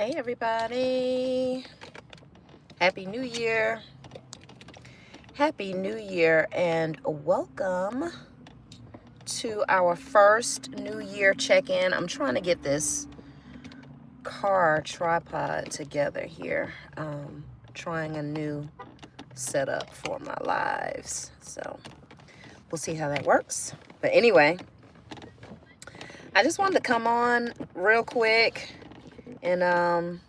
Hey everybody. Happy New Year. Happy New Year and welcome to our first New Year check-in. I'm trying to get this car tripod together here. Trying a new setup for my lives. So we'll see how that works. But anyway, I just wanted to come on real quick and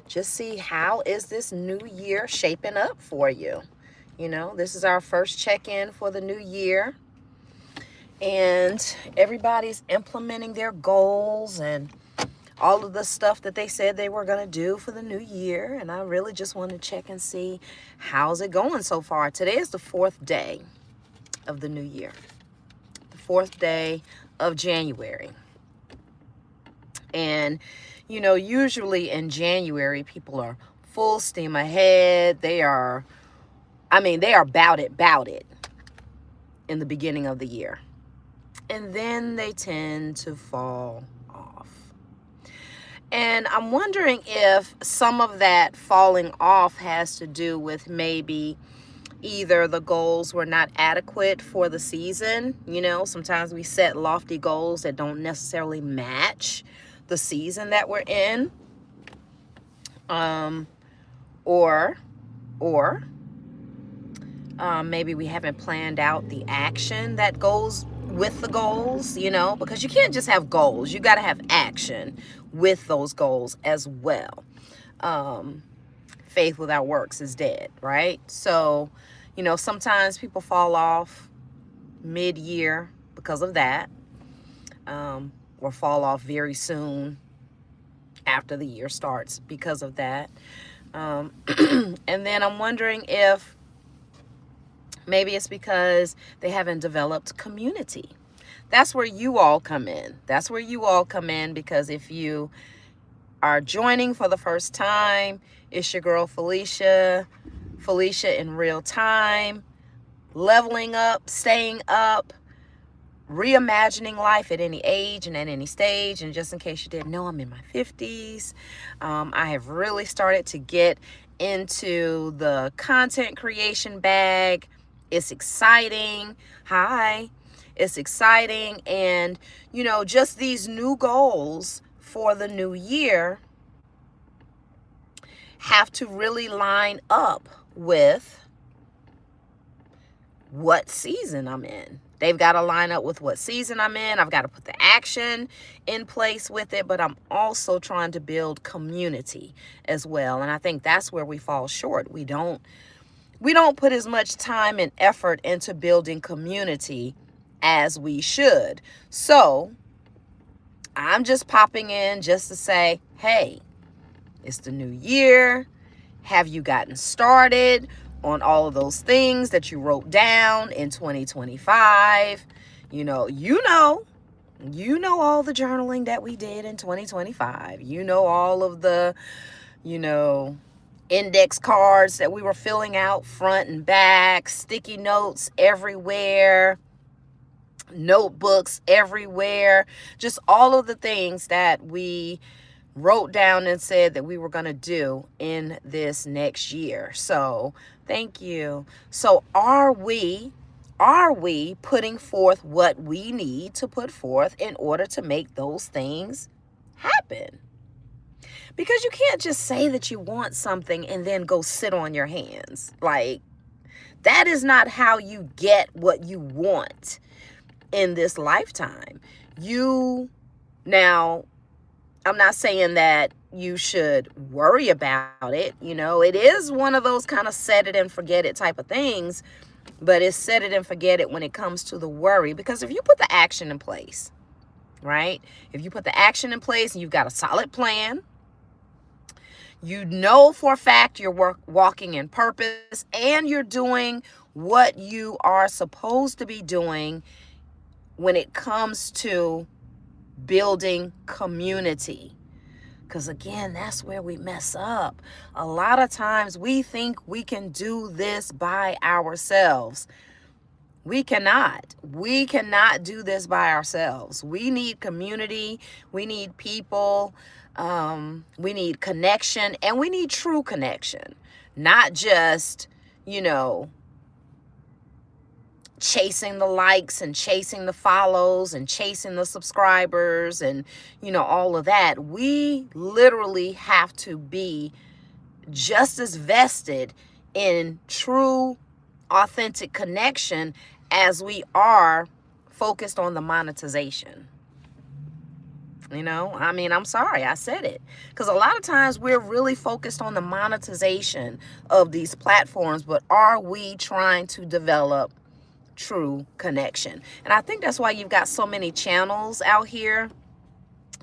just see how is this new year shaping up for you. You know, this is our first check-in for the new year, and everybody's implementing their goals and all of the stuff that they said they were going to do for the new year. And I really just want to check and see how's it going so far. Today is the 4th day of the new year, the 4th day of January. And you know, usually in January, people are full steam ahead. They are about it in the beginning of the year. And then they tend to fall off. And I'm wondering if some of that falling off has to do with maybe either the goals were not adequate for the season. You know, sometimes we set lofty goals that don't necessarily match the season that we're in, or maybe we haven't planned out the action that goes with the goals, you know, because you can't just have goals. You got to have action with those goals as well. Faith without works is dead, right? So, you know, sometimes people fall off mid-year because of that. Or fall off very soon after the year starts because of that. And then I'm wondering if maybe it's because they haven't developed community. That's where you all come in. That's where you all come in, because if you are joining for the first time, it's your girl Felicia in real time, leveling up, staying up, reimagining life at any age and at any stage. And just in case you didn't know, I'm in my 50s. I have really started to get into the content creation bag. It's exciting. It's exciting. And, you know, just these new goals for the new year have to really line up with what season I'm in. They've got to line up with what season I'm in. I've got to put the action in place with it, but I'm also trying to build community as well. And I think that's where we fall short. We don't put as much time and effort into building community as we should. So I'm just popping in just to say, hey, it's the new year. Have you gotten started on all of those things that you wrote down in 2025? You know all the journaling that we did in 2025. You know all of the, index cards that we were filling out front and back, sticky notes everywhere, notebooks everywhere, just all of the things that we wrote down and said that we were going to do in this next year. So thank you. So are we putting forth what we need to put forth in order to make those things happen? Because you can't just say that you want something and then go sit on your hands. Like, that is not how you get what you want in this lifetime. Now, I'm not saying that you should worry about it. You know, it is one of those kind of set it and forget it type of things, but it's set it and forget it when it comes to the worry. Because if you put the action in place, right? If you put the action in place and you've got a solid plan, you know for a fact you're walking in purpose and you're doing what you are supposed to be doing when it comes to building community. Because again, that's where we mess up. A lot of times we think we can do this by ourselves. We cannot. We cannot do this by ourselves. We need community. We need people. We need connection, and we need true connection, not just, you know, chasing the likes and chasing the follows and chasing the subscribers and, you know, all of that. We literally have to be just as vested in true, authentic connection as we are focused on the monetization. You know, I mean, I'm sorry I said it, because a lot of times we're really focused on the monetization of these platforms, but are we trying to develop true connection? And I think that's why you've got so many channels out here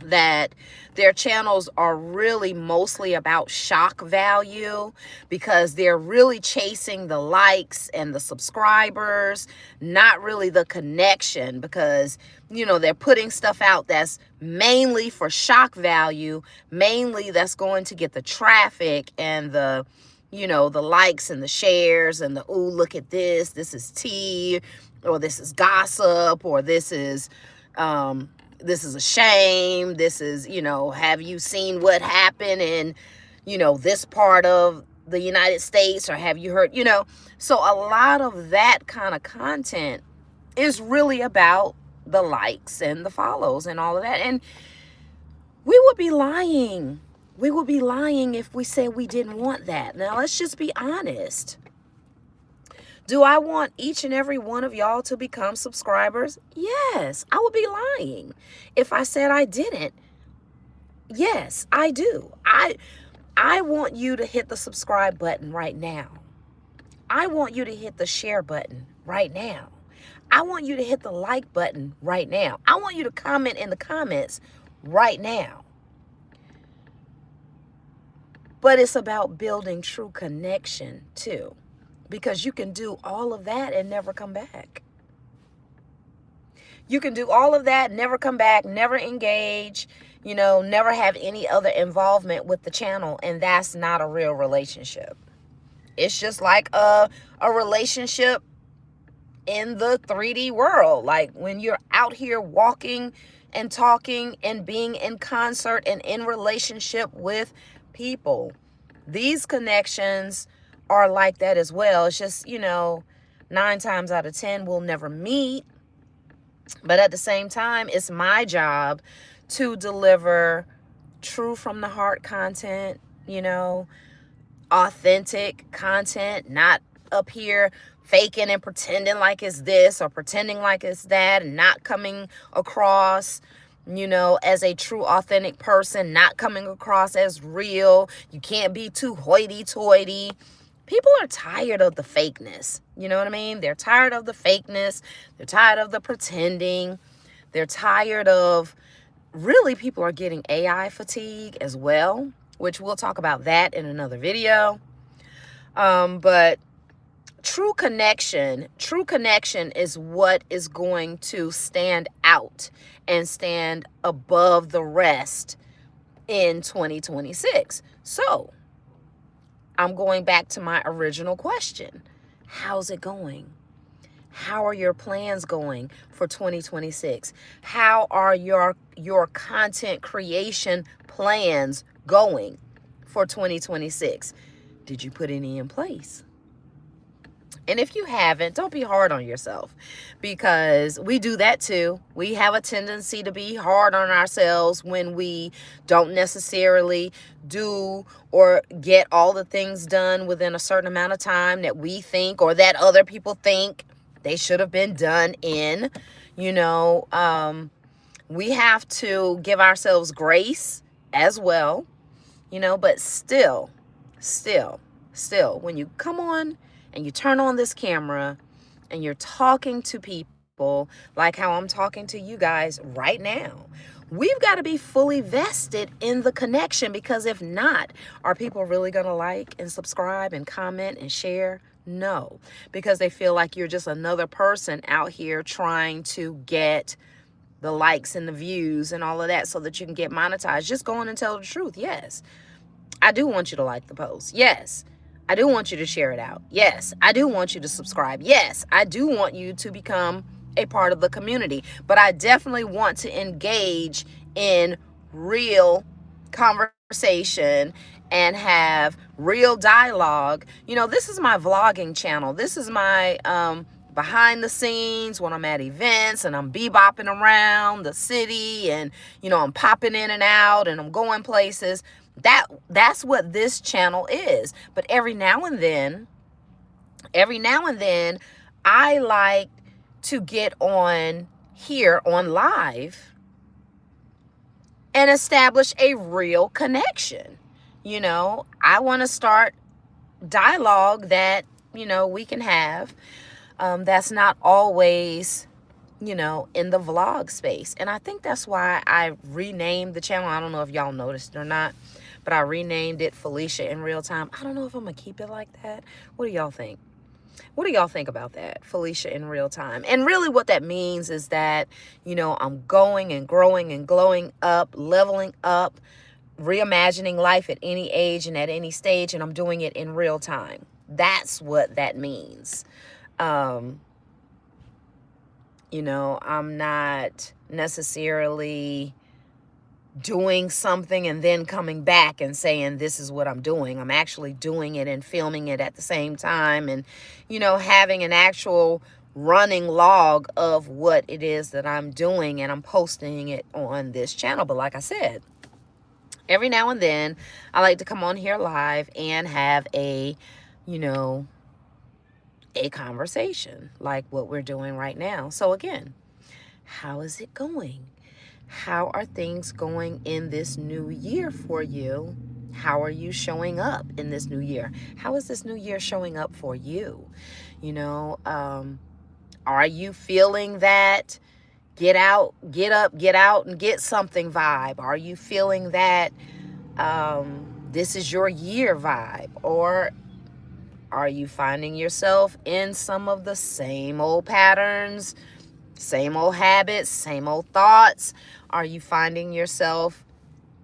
that their channels are really mostly about shock value, because they're really chasing the likes and the subscribers, not really the connection, because, you know, they're putting stuff out that's mainly for shock value, mainly that's going to get the traffic and the, you know, the likes and the shares and the, ooh, look at this is tea, or this is gossip, or this is a shame. This is, you know, have you seen what happened in, you know, this part of the United States, or have you heard, you know? So a lot of that kind of content is really about the likes and the follows and all of that. And we would be lying. We would be lying if we said we didn't want that. Now, let's just be honest. Do I want each and every one of y'all to become subscribers? Yes, I would be lying if I said I didn't. Yes, I do. I want you to hit the subscribe button right now. I want you to hit the share button right now. I want you to hit the like button right now. I want you to comment in the comments right now. But it's about building true connection too, because you can do all of that and never come back. You can do all of that, never come back, never engage, you know, never have any other involvement with the channel, and that's not a real relationship. It's just like a relationship in the 3D world. Like when you're out here walking and talking and being in concert and in relationship with people. These connections are like that as well. It's just, you know, 9 times out of 10 we'll never meet. But at the same time, it's my job to deliver true from the heart content, you know, authentic content, not up here faking and pretending like it's this or pretending like it's that, and not coming across, you know, as a true authentic person, not coming across as real. You can't be too hoity-toity. People are tired of the fakeness. You know what I mean? They're tired of the fakeness. They're tired of the pretending. They're tired of, really, people are getting AI fatigue as well, which we'll talk about that in another video. But true connection is what is going to stand out and stand above the rest in 2026. So I'm going back to my original question. How's it going? How are your plans going for 2026? How are your content creation plans going for 2026? Did you put any in place? And if you haven't, don't be hard on yourself, because we do that too. We have a tendency to be hard on ourselves when we don't necessarily do or get all the things done within a certain amount of time that we think or that other people think they should have been done in. You know, we have to give ourselves grace as well, you know, but still, when you come on and you turn on this camera and you're talking to people like how I'm talking to you guys right now, we've got to be fully vested in the connection, because if not, are people really going to like and subscribe and comment and share? No, because they feel like you're just another person out here trying to get the likes and the views and all of that so that you can get monetized. Just go on and tell the truth. Yes, I do want you to like the post. Yes, I do want you to share it out. Yes, I do want you to subscribe. Yes, I do want you to become a part of the community. But I definitely want to engage in real conversation and have real dialogue. You know, this is my vlogging channel. This is my behind the scenes when I'm at events and I'm bebopping around the city, and you know, I'm popping in and out and I'm going places. That's what this channel is. But every now and then I like to get on here on live and establish a real connection. You know, I want to start dialogue that, you know, we can have, that's not always, you know, in the vlog space. And I think that's why I renamed the channel. I don't know if y'all noticed or not, but I renamed it Felicia in Real Time. I don't know if I'm gonna keep it like that. What do y'all think? What do y'all think about that? Felicia in Real Time. And really what that means is that, you know, I'm going and growing and glowing up, leveling up, reimagining life at any age and at any stage, and I'm doing it in real time. That's what that means. You know, I'm not necessarily doing something and then coming back and saying this is what I'm doing. I'm actually doing it and filming it at the same time, and, you know, having an actual running log of what it is that I'm doing, and I'm posting it on this channel. But like I said, every now and then I like to come on here live and have a, you know, a conversation like what we're doing right now. So again, how is it going? How are things going in this new year for you? How are you showing up in this new year? How is this new year showing up for you? You know, are you feeling that get out, get up, get out and get something vibe? Are you feeling that this is your year vibe? Or are you finding yourself in some of the same old patterns, same old habits, same old thoughts? Are you finding yourself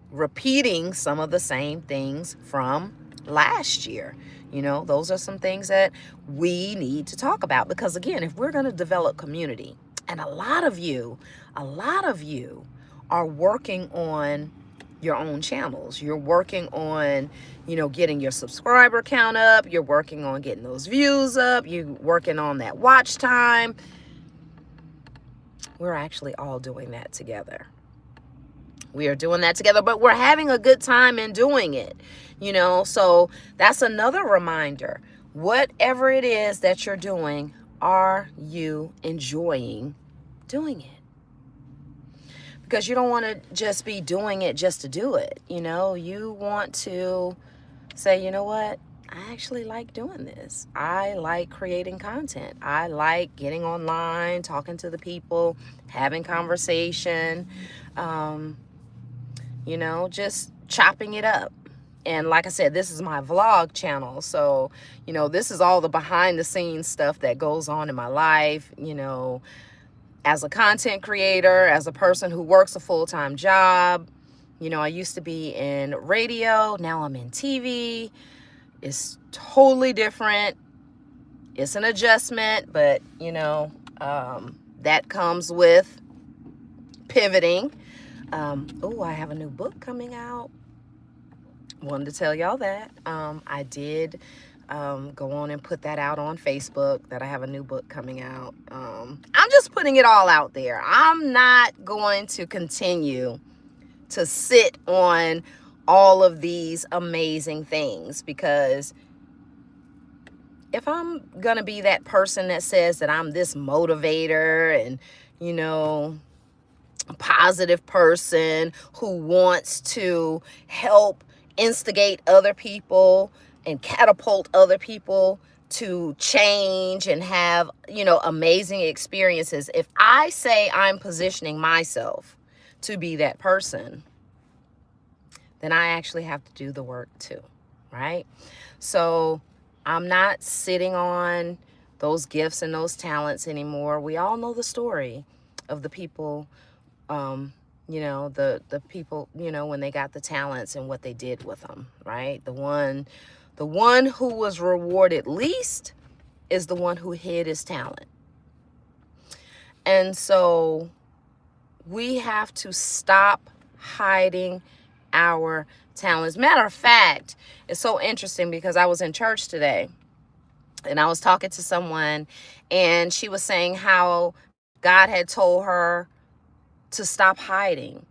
repeating some of the same things from last year? You know, those are some things that we need to talk about, because again, if we're going to develop community, and a lot of you are working on your own channels. You're working on, you know, getting your subscriber count up. You're working on getting those views up. You're working on that watch time. We're actually all doing that together. We are doing that together, but we're having a good time in doing it, you know? So that's another reminder. Whatever it is that you're doing, are you enjoying doing it? Because you don't want to just be doing it just to do it. You know, you want to say, you know what? I actually like doing this. I like creating content. I like getting online, talking to the people, having conversation, you know, just chopping it up. And like I said, this is my vlog channel. So, you know, this is all the behind the scenes stuff that goes on in my life, you know, as a content creator, as a person who works a full-time job. You know, I used to be in radio. Now I'm in TV. It's totally different. It's an adjustment, but, you know, that comes with pivoting. Oh, I have a new book coming out. Wanted to tell y'all that. I did go on and put that out on Facebook, that I have a new book coming out. I'm just putting it all out there. I'm not going to continue to sit on all of these amazing things, because if I'm going to be that person that says that I'm this motivator and, you know, positive person who wants to help instigate other people and catapult other people to change and have, you know, amazing experiences. If I say I'm positioning myself to be that person, then I actually have to do the work too, right? So I'm not sitting on those gifts and those talents anymore. We all know the story of the people, you know, the people, you know, when they got the talents and what they did with them, right? The The one who was rewarded least is the one who hid his talent. And so we have to stop hiding our talents. Matter of fact, it's so interesting because I was in church today and I was talking to someone, and she was saying how God had told her to stop hiding,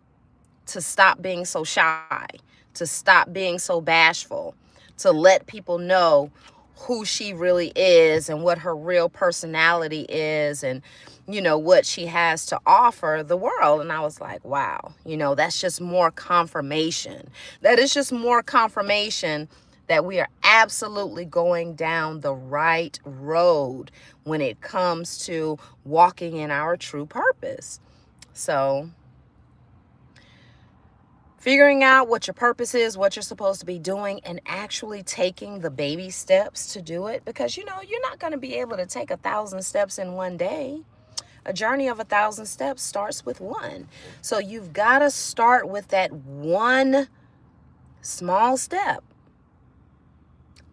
to stop being so shy, to stop being so bashful, to let people know who she really is and what her real personality is, and what she has to offer the world. And I was like, wow, that's just more confirmation. That is just more confirmation that we are absolutely going down the right road when it comes to walking in our true purpose. So figuring out what your purpose is, what you're supposed to be doing, and actually taking the baby steps to do it. Because, you're not going to be able to take 1,000 steps in one day. A journey of 1,000 steps starts with one. So you've got to start with that one small step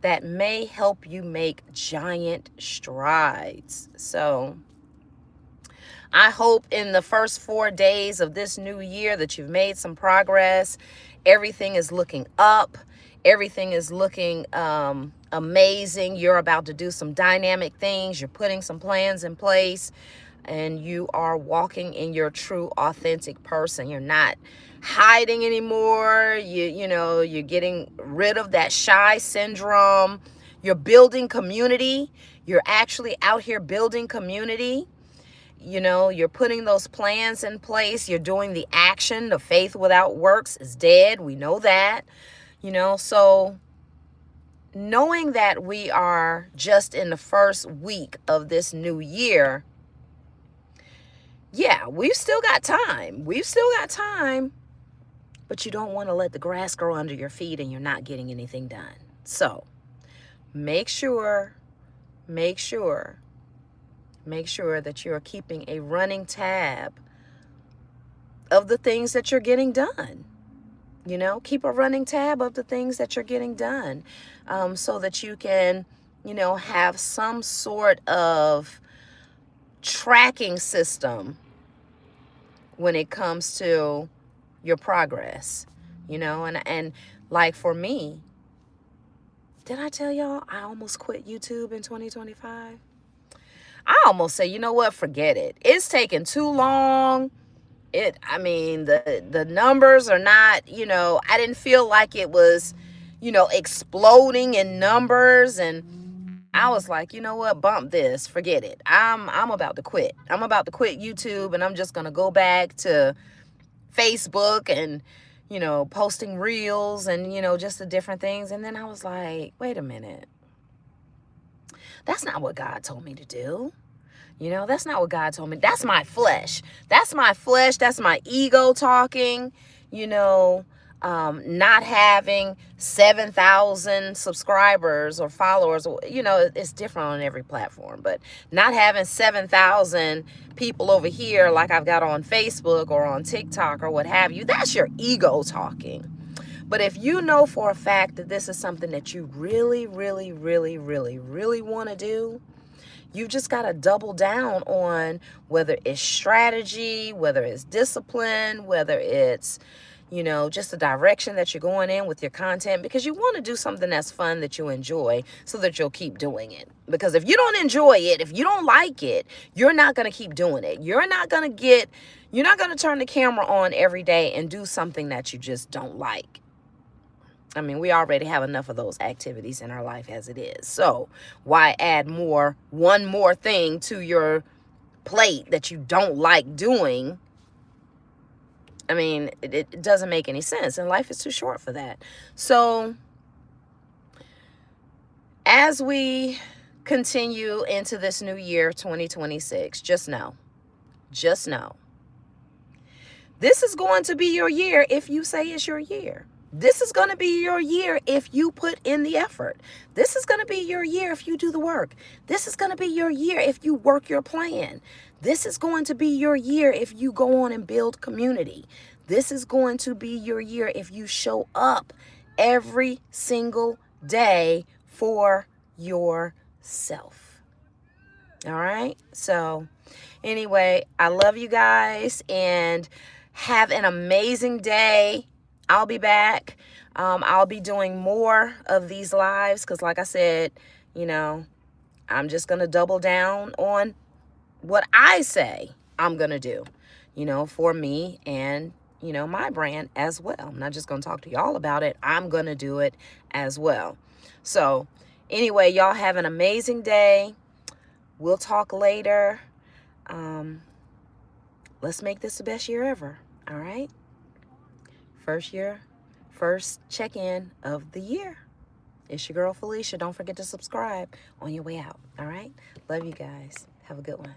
that may help you make giant strides. So I hope in the first 4 days of this new year that you've made some progress. Everything is looking up. Everything is looking amazing. You're about to do some dynamic things. You're putting some plans in place, and you are walking in your true, authentic person. You're not hiding anymore. You're getting rid of that shy syndrome. You're building community. You're actually out here building community. You're putting those plans in place. You're doing the action. The faith without works is dead. We know that. So knowing that we are just in the first week of this new year, yeah, we've still got time. But you don't want to let the grass grow under your feet and you're not getting anything done. So make sure that you're keeping a running tab of the things that you're getting done. Keep a running tab of the things that you're getting done, so that you can, have some sort of tracking system when it comes to your progress, and like for me, did I tell y'all I almost quit YouTube in 2025? I almost say, you know what, forget it. It's taking too long. The numbers are not, I didn't feel like it was, exploding in numbers. And I was like, you know what, bump this, forget it. I'm about to quit. I'm about to quit YouTube, and I'm just going to go back to Facebook and, posting reels and, just the different things. And then I was like, wait a minute. That's not what God told me to do. That's not what God told me. That's my flesh. That's my ego talking, not having 7,000 subscribers or followers. It's different on every platform, but not having 7,000 people over here like I've got on Facebook or on TikTok or what have you. That's your ego talking. But if you know for a fact that this is something that you really, really, really, really, really want to do, you've just got to double down on whether it's strategy, whether it's discipline, whether it's, just the direction that you're going in with your content, because you want to do something that's fun, that you enjoy, so that you'll keep doing it. Because if you don't enjoy it, if you don't like it, you're not going to keep doing it. You're not going to turn the camera on every day and do something that you just don't like. We already have enough of those activities in our life as it is. So why add one more thing to your plate that you don't like doing? It doesn't make any sense, and life is too short for that. So as we continue into this new year, 2026, just know, this is going to be your year if you say it's your year. This is going to be your year if you put in the effort. This is going to be your year if you do the work. This is going to be your year if you work your plan. This is going to be your year if you go on and build community. This is going to be your year if you show up every single day for yourself. All right. So anyway, I love you guys and have an amazing day. I'll be back. I'll be doing more of these lives because like I said, you know, I'm just going to double down on what I say I'm going to do, you know, for me and, you know, my brand as well. I'm not just going to talk to y'all about it. I'm going to do it as well. So anyway, y'all have an amazing day. We'll talk later. Let's make this the best year ever. All right. First check-in of the year. It's your girl Felicia. Don't forget to subscribe on your way out. All right. Love you guys. Have a good one.